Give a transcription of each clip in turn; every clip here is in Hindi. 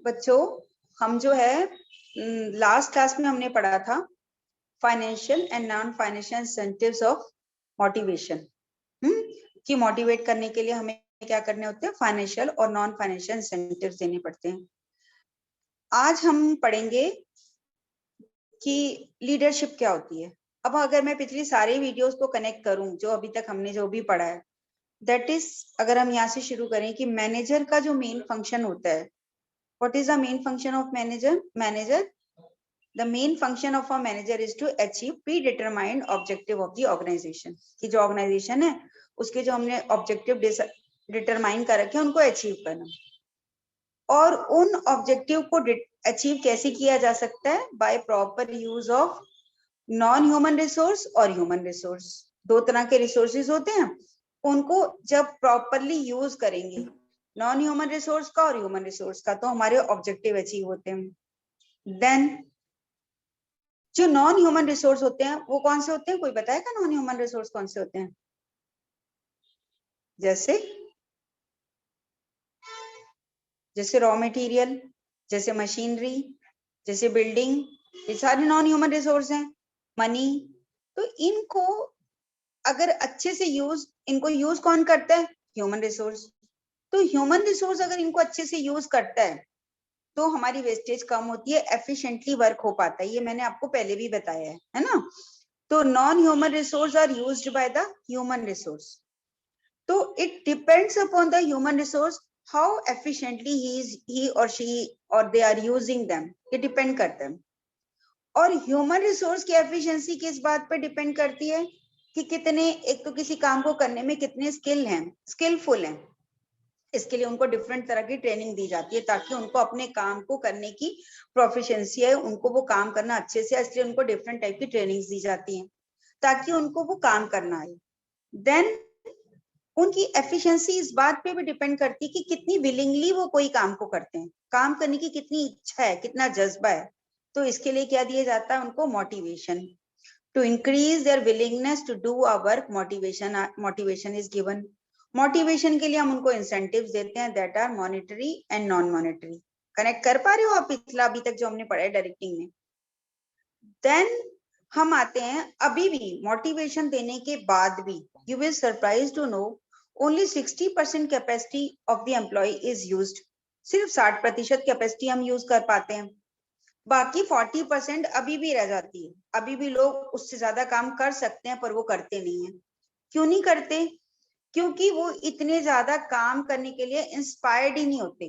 बच्चों हम जो है लास्ट क्लास में हमने पढ़ा था financial and non financial incentives of motivation, कि मोटिवेट करने के लिए हमें क्या करने होते हैं, फाइनेंशियल और नॉन फाइनेंशियल इंसेंटिव्स देने पड़ते हैं। आज हम पढ़ेंगे कि लीडरशिप क्या होती है। अब अगर मैं पिछली सारी वीडियोस को कनेक्ट करूं जो अभी तक हमने जो भी पढ़ा है, दैट इज, अगर हम यहाँ से शुरू करें कि मैनेजर का जो मेन फंक्शन होता है, what is the main function of manager? The main function of a manager is to achieve predetermined objective of the organization, कि जो ऑर्गेनाइजेशन है उसके जो हमने ऑब्जेक्टिव डिटरमाइन कर रखे हैं उनको अचीव करना। और उन ऑब्जेक्टिव को अचीव कैसे किया जा सकता है? By proper use of non human resource और ह्यूमन रिसोर्स। दो तरह के रिसोर्सेज होते हैं, उनको जब प्रॉपरली यूज करेंगे, नॉन ह्यूमन रिसोर्स का और ह्यूमन रिसोर्स का, तो हमारे ऑब्जेक्टिव अचीव होते हैं। देन जो नॉन ह्यूमन रिसोर्स होते हैं वो कौन से होते हैं? कोई बताएगा नॉन ह्यूमन रिसोर्स कौन से होते हैं? जैसे रॉ मटेरियल, जैसे मशीनरी, जैसे बिल्डिंग, ये सारे नॉन ह्यूमन रिसोर्स हैं। मनी, तो इनको अगर अच्छे से इनको यूज कौन करता है? Human resource. तो ह्यूमन रिसोर्स अगर इनको अच्छे से यूज करता है तो हमारी वेस्टेज कम होती है, एफिशिएंटली वर्क हो पाता है। ये मैंने आपको पहले भी बताया है ना। तो non human resource are used by the human resource. तो it depends upon the human resource how efficiently he or she or they are using them, ये डिपेंड करता है। और ह्यूमन रिसोर्स की एफिशिएंसी किस बात पर डिपेंड करती है? कि कितने, एक तो किसी काम को करने में कितने स्किलफुल हैं। इसके लिए उनको डिफरेंट तरह की ट्रेनिंग दी जाती है ताकि उनको अपने काम को करने की प्रोफिशिएंसी है, उनको वो काम करना अच्छे से, इसलिए उनको डिफरेंट टाइप की ट्रेनिंग्स दी जाती हैं ताकि उनको वो काम करना आए। देन उनकी एफिशिएंसी इस बात पे भी डिपेंड करती है कि कितनी विलिंगली वो कोई काम को करते हैं, काम करने की कितनी इच्छा है, कितना जज्बा है। तो इसके लिए क्या दिया जाता है उनको? Motivation. To increase their willingness to do a work, motivation is given. Motivation के लिए हम उनको इंसेंटिव्स देते हैं that are monetary and non monetary. Connect कर पा रहे हो आप पिछला अभी तक जो हमने पढ़ा है डायरेक्टिंग में? देन हम आते हैं, अभी भी मोटिवेशन देने के बाद भी you will surprise to know only 60% capacity of the employee is used. सिर्फ 60% कैपेसिटी हम यूज कर पाते हैं, बाकी 40% अभी भी रह जाती है। अभी भी लोग उससे ज्यादा काम कर सकते हैं पर वो करते नहीं है। क्यों नहीं करते? क्योंकि वो इतने ज्यादा काम करने के लिए इंस्पायर्ड ही नहीं होते,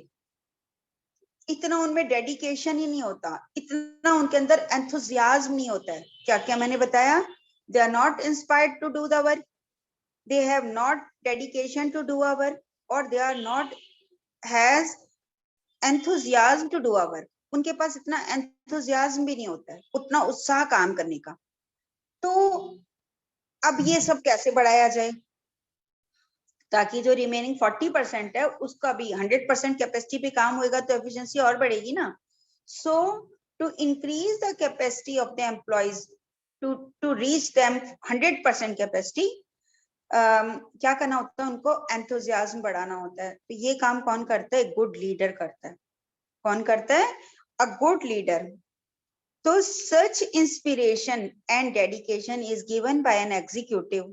इतना उनमें डेडिकेशन ही नहीं होता, इतना उनके अंदर एंथुसियाज्म नहीं होता है। क्या क्या मैंने बताया? They are not inspired to do the work, they have not dedication to do a work, और they are not has enthusiasm to do a work. उनके पास इतना एंथुसियाज्म भी नहीं होता है, उतना उत्साह काम करने का। तो अब ये सब कैसे बढ़ाया जाए ताकि जो रिमेनिंग 40% है उसका भी 100% कैपेसिटी पे काम होएगा तो एफिशिएंसी और बढ़ेगी ना। So to increase the capacity of the employees to reach them 100% capacity, क्या करना होता है? उनको एंथुसियाज्म बढ़ाना होता है। तो ये काम कौन करता है? गुड लीडर करता है। कौन करता है? A good leader. तो such inspiration and dedication is given by an executive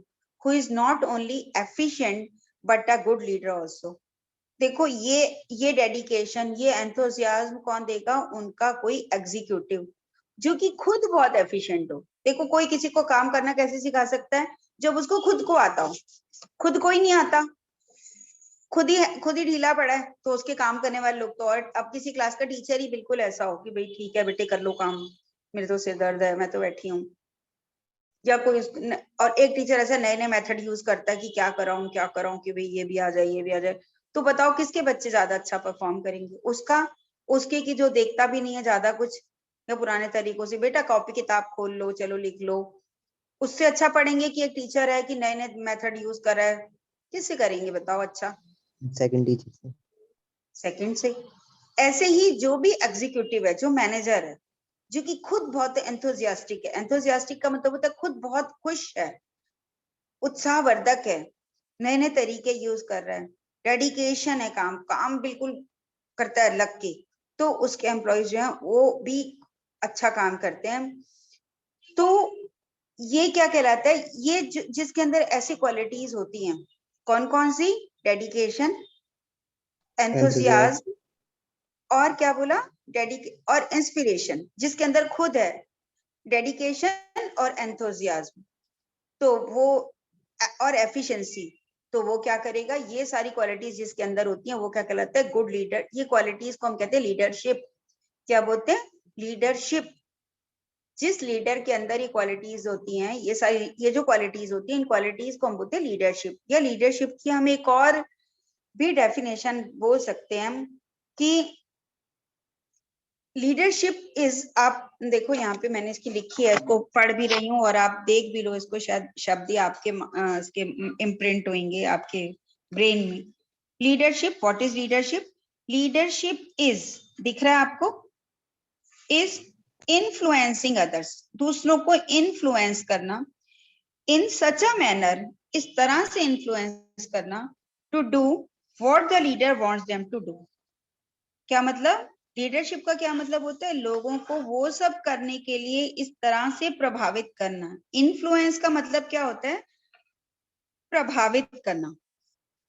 who is not only efficient but a good leader also. देखो ये डेडिकेशन, ये एंथुसियाज्म कौन देगा? उनका कोई एग्जीक्यूटिव जो कि खुद बहुत एफिशिएंट हो। देखो कोई किसी को काम करना कैसे सिखा सकता है? जब उसको खुद को आता हो। खुद को ही नहीं आता, खुद ही ढीला पड़ा है, तो उसके काम करने वाले लोग तो, और अब किसी क्लास का टीचर ही बिल्कुल ऐसा हो कि भाई ठीक है बेटे कर लो काम, मेरे तो सिर दर्द है, मैं तो बैठी हूँ। या कोई और एक टीचर ऐसा नए नए मेथड यूज करता है कि क्या कराऊं कि भाई ये भी आ जाए ये भी आ जाए। तो बताओ किसके बच्चे ज्यादा अच्छा परफॉर्म करेंगे? उसके की जो देखता भी नहीं है ज्यादा कुछ, या पुराने तरीकों से बेटा कॉपी किताब खोल लो चलो लिख लो, उससे अच्छा पढ़ेंगे कि एक टीचर है कि नए नए मेथड यूज कर रहा है? किससे करेंगे बताओ अच्छा? सेकंड टीचर से। सेकंड से। ऐसे ही जो भी एग्जीक्यूटिव है, जो मैनेजर है, जो कि खुद बहुत एंथुसियास्टिक है, एंथुसियास्टिक का मतलब होता है खुद बहुत खुश है, उत्साहवर्धक है, नए नए तरीके यूज कर रहा है, डेडिकेशन है, काम बिल्कुल करता है लग के, तो उसके एम्प्लॉयज जो है वो भी अच्छा काम करते हैं। तो ये क्या कहलाता है, ये जिसके अंदर ऐसी क्वालिटीज होती हैं, कौन कौन सी? डेडिकेशन, एंथुसियाज्म, और क्या बोला, और इंस्पिरेशन, जिसके अंदर खुद है डेडिकेशन और एंथुसियाज्म, तो वो, और एफिशिएंसी, तो वो क्या करेगा, ये सारी क्वालिटीज जिसके अंदर होती हैं वो क्या कहलाता है? Good leader. ये क्वालिटीज को हम कहते हैं लीडरशिप। क्या बोलते हैं? लीडरशिप। जिस लीडर के अंदर ये क्वालिटीज होती हैं, ये सारी, ये जो क्वालिटीज होती हैं, इन क्वालिटीज को हम बोलते हैं लीडरशिप। या लीडरशिप की हम एक और भी डेफिनेशन बोल सकते हैं कि लीडरशिप इज, आप देखो यहाँ पे मैंने इसकी लिखी है, इसको पढ़ भी रही हूँ और आप देख भी लो इसको, शायद शब्द ही आपके इसके इम्प्रिंट होंगे आपके ब्रेन में। Leadership, what is leadership? Leadership is, दिख रहा है आपको, इज इन्फ्लुएंसिंग अदर्स, दूसरों को इन्फ्लुएंस करना, इन सच अ मैनर, इस तरह से इन्फ्लुएंस करना, to do what the leader wants them to do. क्या मतलब? लीडरशिप का क्या मतलब होता है? लोगों को वो सब करने के लिए इस तरह से प्रभावित करना। इन्फ्लुएंस का मतलब क्या होता है? प्रभावित करना।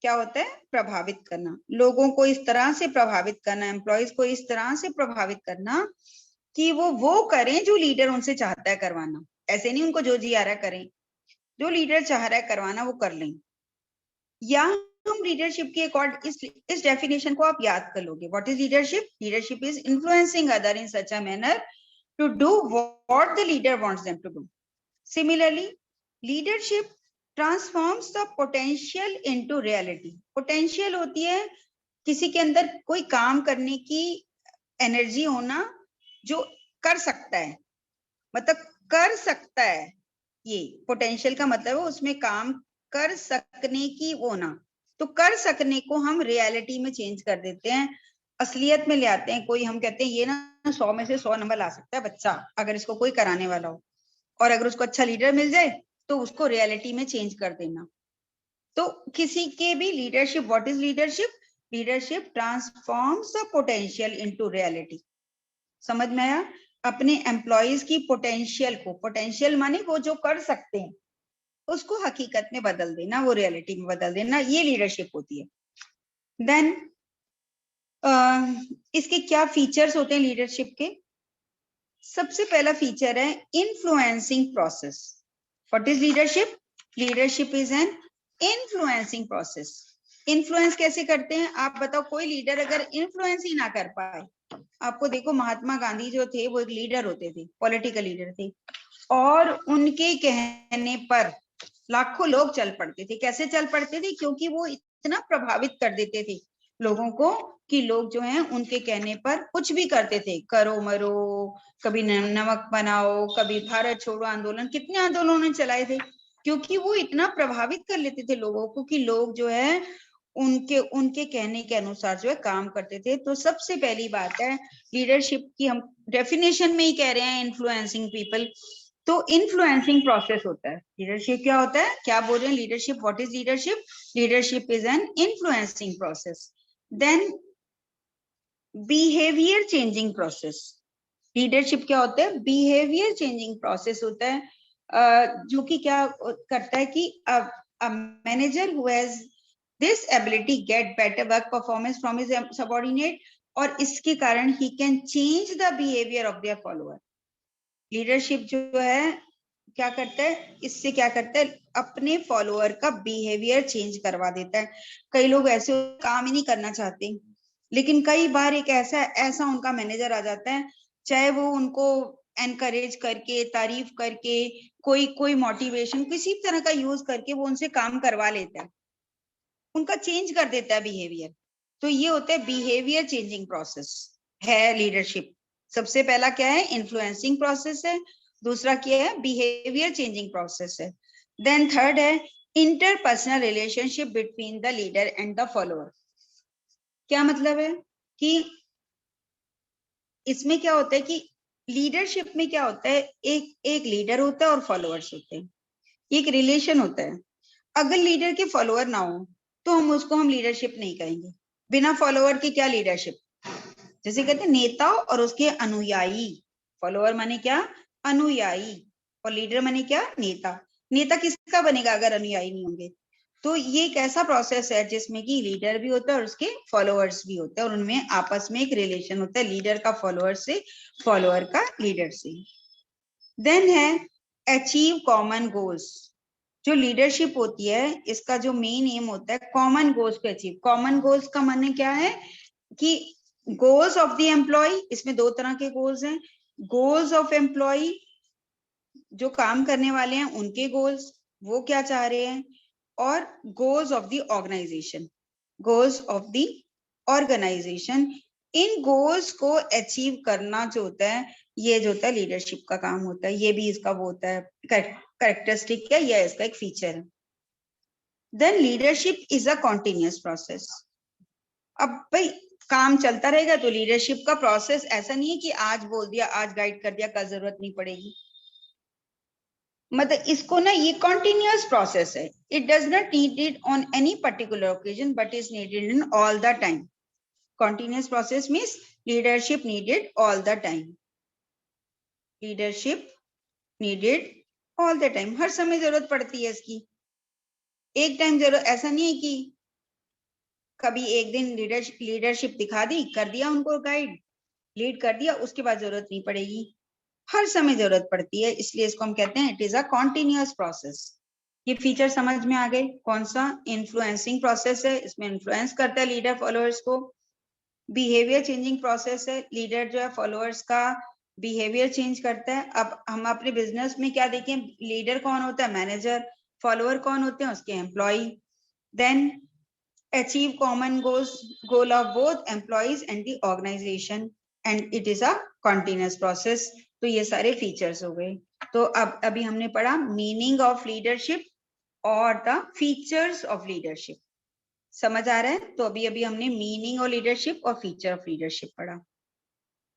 क्या होता है? प्रभावित करना। लोगों को इस तरह से प्रभावित करना, एम्प्लॉयज को इस तरह से प्रभावित करना कि वो करें जो लीडर उनसे चाहता है करवाना। ऐसे नहीं उनको जो जी आ रहा है करें, जो लीडर चाह रहा है करवाना वो कर लें। या हम लीडरशिप की एक और इस डेफिनेशन को आप याद कर लोगे। What is leadership? Leadership is influencing other in such a manner to do what the leader wants them to do. Similarly, leadership transforms the potential into reality. Potential होती है किसी के अंदर कोई काम करने की एनर्जी होना, जो कर सकता है, मतलब कर सकता है। ये पोटेंशियल का मतलब है उसमें काम कर सकने की होना। तो कर सकने को हम रियलिटी में चेंज कर देते हैं, असलियत में ले आते हैं। कोई हम कहते हैं ये ना 100 में से 100 नंबर ला सकता है बच्चा, अगर इसको कोई कराने वाला हो, और अगर उसको अच्छा लीडर मिल जाए तो उसको रियलिटी में चेंज कर देना। तो किसी के भी leadership, what is leadership? Leadership transforms the potential into reality. समझ में आया? अपने एम्प्लॉयज की पोटेंशियल को, पोटेंशियल माने वो जो कर सकते हैं, उसको हकीकत में बदल देना, वो रियलिटी में बदल देना, ये लीडरशिप होती है। देन इसके क्या फीचर्स होते हैं लीडरशिप के? सबसे पहला फीचर है influencing process. What is leadership? Leadership is an influencing process. Influence कैसे करते हैं आप बताओ? कोई लीडर अगर इन्फ्लुएंस ही ना कर पाए, आपको देखो महात्मा गांधी जो थे वो एक लीडर होते थे, पॉलिटिकल लीडर थे, और उनके कहने पर लाखों लोग चल पड़ते थे। कैसे चल पड़ते थे? क्योंकि वो इतना प्रभावित कर देते थे लोगों को कि लोग जो हैं उनके कहने पर कुछ भी करते थे, करो मरो, कभी नमक बनाओ, कभी भारत छोड़ो आंदोलन, कितने आंदोलन चलाए थे, क्योंकि वो इतना प्रभावित कर लेते थे लोगों को कि लोग जो है उनके उनके कहने के अनुसार जो है काम करते थे। तो सबसे पहली बात है लीडरशिप की, हम डेफिनेशन में ही कह रहे हैं इन्फ्लुएंसिंग पीपल, तो इन्फ्लुएंसिंग प्रोसेस होता है। लीडरशिप क्या होता है? क्या बोल रहे हैं? Leadership, what is leadership? Leadership is an influencing process. Then behaviour changing process. Leadership क्या होता है? बिहेवियर चेंजिंग प्रोसेस होता है, जो कि क्या करता है कि manager who has this ability get better work performance from his subordinate, और इसके कारण he can change the behaviour of their follower. Leadership जो है क्या करता है? इससे क्या करता है? अपने फॉलोअर का बिहेवियर चेंज करवा देता है। कई लोग ऐसे काम ही नहीं करना चाहते, लेकिन कई बार एक ऐसा उनका मैनेजर आ जाता है, चाहे वो उनको एनकरेज करके, तारीफ करके, कोई मोटिवेशन किसी तरह का यूज करके वो उनसे काम करवा लेता है, उनका चेंज कर देता है बिहेवियर। तो ये होता है बिहेवियर चेंजिंग प्रोसेस है लीडरशिप। सबसे पहला क्या है? इन्फ्लुएंसिंग प्रोसेस है। दूसरा क्या है? बिहेवियर चेंजिंग प्रोसेस है। देन थर्ड है interpersonal relationship between the leader and the follower. क्या मतलब है कि इसमें क्या होता है कि लीडरशिप में क्या होता है, एक लीडर होता है और फॉलोअर्स होते हैं, एक रिलेशन होता है। अगर लीडर के फॉलोअर ना हो तो हम लीडरशिप नहीं कहेंगे। बिना फॉलोअर की क्या लीडरशिप? जैसे कहते हैं नेता और उसके अनुयायी, फॉलोअर माने क्या, अनुयायी, और लीडर माने क्या, नेता। नेता किसका बनेगा अगर अनुयायी नहीं होंगे। तो ये एक ऐसा प्रोसेस है जिसमें कि लीडर भी होता है और उसके फॉलोअर्स भी होते हैं, और उनमें आपस में एक रिलेशन होता है लीडर का फॉलोअर से, फॉलोअर का लीडर से। देन है अचीव कॉमन गोल्स। जो लीडरशिप होती है इसका जो मेन एम होता है कॉमन गोल्स पे अचीव। कॉमन गोल्स का माने क्या है कि गोल्स ऑफ द एम्प्लॉय, इसमें दो तरह के गोल्स हैं। गोल्स ऑफ एम्प्लॉय, जो काम करने वाले हैं उनके गोल्स, वो क्या चाह रहे हैं, और goals of the organisation, goals of the organisation. इन गोल्स को अचीव करना जो होता है, ये जो होता है लीडरशिप का काम होता है। ये भी इसका वो होता है कैरेक्टरिस्टिक है, या इसका एक फीचर है। Then leadership is a continuous process. अब भाई काम चलता रहेगा, तो लीडरशिप का प्रोसेस ऐसा नहीं है कि आज बोल दिया, आज गाइड कर दिया, कल जरूरत नहीं पड़ेगी। मतलब इसको ना, ये कॉन्टिन्यूअस प्रोसेस है। It does not needed on any particular occasion but is needed in all the time. Continuous process means leadership needed all the time. Leadership needed all the time, हर समय जरूरत पड़ती है इसकी। एक टाइम जरूरत, ऐसा नहीं है कि कभी एक दिन लीडरशिप दिखा दी, कर दिया उनको गाइड, लीड कर दिया, उसके बाद जरूरत नहीं पड़ेगी। हर समय जरूरत पड़ती है, इसलिए इसको हम कहते हैं it is a continuous process. ये फीचर समझ में आ गए। कौन सा, इन्फ्लुएंसिंग प्रोसेस है, इसमें इन्फ्लुएंस करता है लीडर फॉलोअर्स को। बिहेवियर चेंजिंग प्रोसेस है, लीडर जो है फॉलोअर्स का बिहेवियर चेंज करता है। अब हम अपने बिजनेस में क्या देखें, लीडर कौन होता है, मैनेजर, फॉलोअर कौन होते हैं, उसके employee. Then achieve common goal of both employees and the organization and it is a continuous process। तो ये सारे फीचर्स हो गए। तो अब अभी हमने पढ़ा मीनिंग ऑफ लीडरशिप और द फीचर्स ऑफ लीडरशिप। समझ आ रहा है? तो अभी अभी हमने मीनिंग ऑफ लीडरशिप और फीचर ऑफ लीडरशिप पढ़ा।